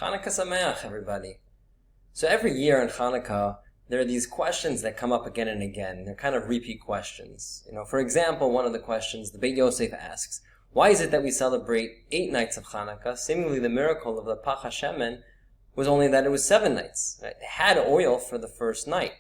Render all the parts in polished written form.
Chanukah Sameach, everybody. So every year in Hanukkah, there are these questions that come up again and again. They're kind of repeat questions. For example, one of the questions the Beit Yosef asks, why is it that we celebrate 8 nights of Hanukkah? Seemingly the miracle of the Pach HaShemen was only that it was 7 nights. Right? It had oil for the first night.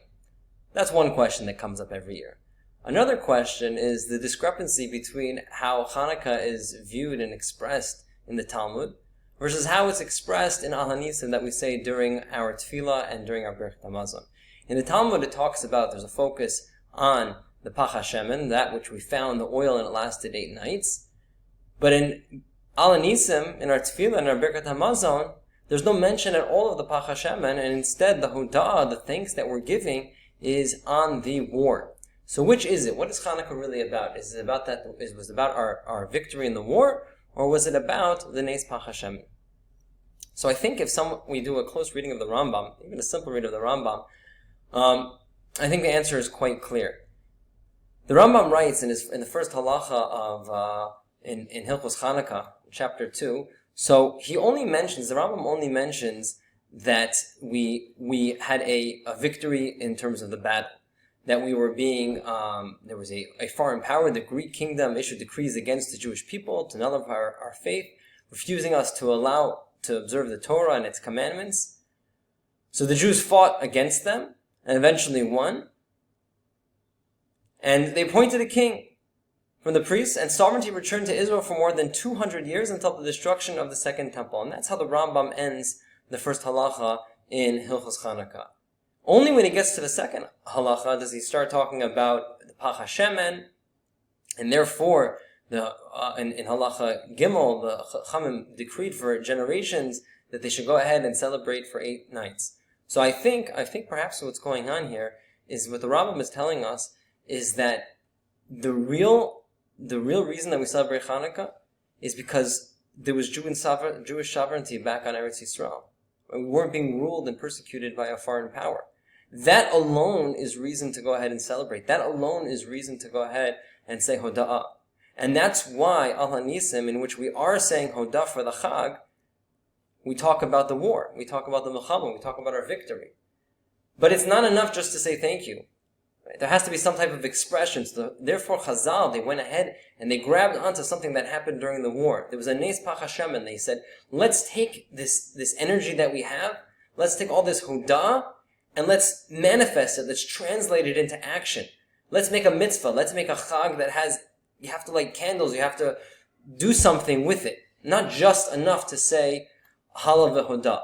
That's one question that comes up every year. Another question is the discrepancy between how Hanukkah is viewed and expressed in the Talmud versus how it's expressed in Al HaNisim that we say during our Tefillah and during our Birkat HaMazon. In the Talmud, it talks about there's a focus on the Pach HaShemen, that which we found the oil and it lasted 8 nights. But in Al HaNisim, in our Tefillah and our Birkat HaMazon, there's no mention at all of the Pach HaShemen, and instead the Hoda'ah, the thanks that we're giving, is on the war. So which is it? What is Hanukkah really about? Is it about that? Was it about our victory in the war, or was it about the Nes Pach HaShemen? So I think if we do a close reading of the Rambam, even a simple read of the Rambam, I think the answer is quite clear. The Rambam writes in the first halacha of in Hilchos Chanukah, chapter 2. So the Rambam only mentions that we had a victory in terms of the battle, that we were there was a foreign power, the Greek kingdom, issued decrees against the Jewish people to nullify our faith, refusing us to observe the Torah and its commandments. So the Jews fought against them and eventually won. And they appointed a king from the priests, and sovereignty returned to Israel for more than 200 years until the destruction of the Second Temple. And that's how the Rambam ends the first halacha in Hilchos Chanukah. Only when he gets to the second halacha does he start talking about the Pach HaShemen, and therefore in halacha Gimel, the Chachamim decreed for generations that they should go ahead and celebrate for 8 nights. So I think perhaps what's going on here is what the Rambam is telling us is that the real reason that we celebrate Hanukkah is because there was Jewish sovereignty back on Eretz Yisrael. We weren't being ruled and persecuted by a foreign power. That alone is reason to go ahead and celebrate. That alone is reason to go ahead and say Hoda'ah. And that's why Al HaNisim, in which we are saying Hodah for the Chag, we talk about the war, we talk about the Milchama, we talk about our victory. But it's not enough just to say thank you. Right? There has to be some type of expression. So therefore Chazal, they went ahead and they grabbed onto something that happened during the war. There was a Nes Pach HaShemen. They said, let's take this energy that we have, let's take all this Hodah, and let's manifest it, let's translate it into action. Let's make a mitzvah, let's make a Chag that you have to light candles, you have to do something with it. Not just enough to say, Halav v'Hodah.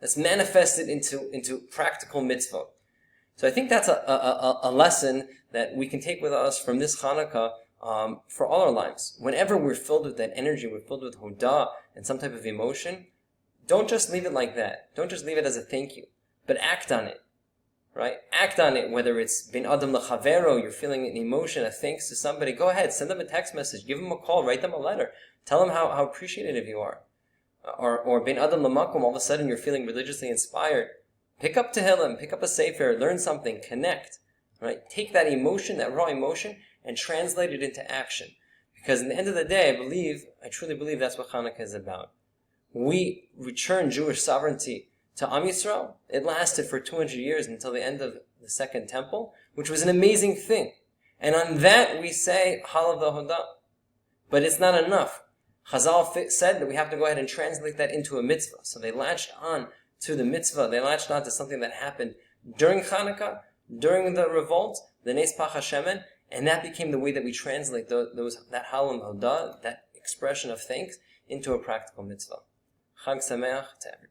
Let's manifest it into practical mitzvah. So I think that's a lesson that we can take with us from this Hanukkah for all our lives. Whenever we're filled with that energy, we're filled with Hodah and some type of emotion, don't just leave it like that. Don't just leave it as a thank you, but act on it. Right? Act on it, whether it's bin adam lechavero, you're feeling an emotion, a thanks to somebody, go ahead, send them a text message, give them a call, write them a letter, tell them how appreciative you are. Or bin adam lemakom, all of a sudden you're feeling religiously inspired. Pick up Tehillim, pick up a Sefer, learn something, connect. Right? Take that emotion, that raw emotion, and translate it into action. Because in the end of the day, I truly believe that's what Hanukkah is about. We return Jewish sovereignty to Am Yisrael. It lasted for 200 years until the end of the Second Temple, which was an amazing thing. And on that we say Halav v'Hodah. But it's not enough. Chazal said that we have to go ahead and translate that into a mitzvah. So they latched on to the mitzvah. They latched on to something that happened during Hanukkah, during the revolt, the Nes Pach HaShemen, and that became the way that we translate that Halav v'Hodah, that expression of thanks, into a practical mitzvah. Chag Sameach to everyone.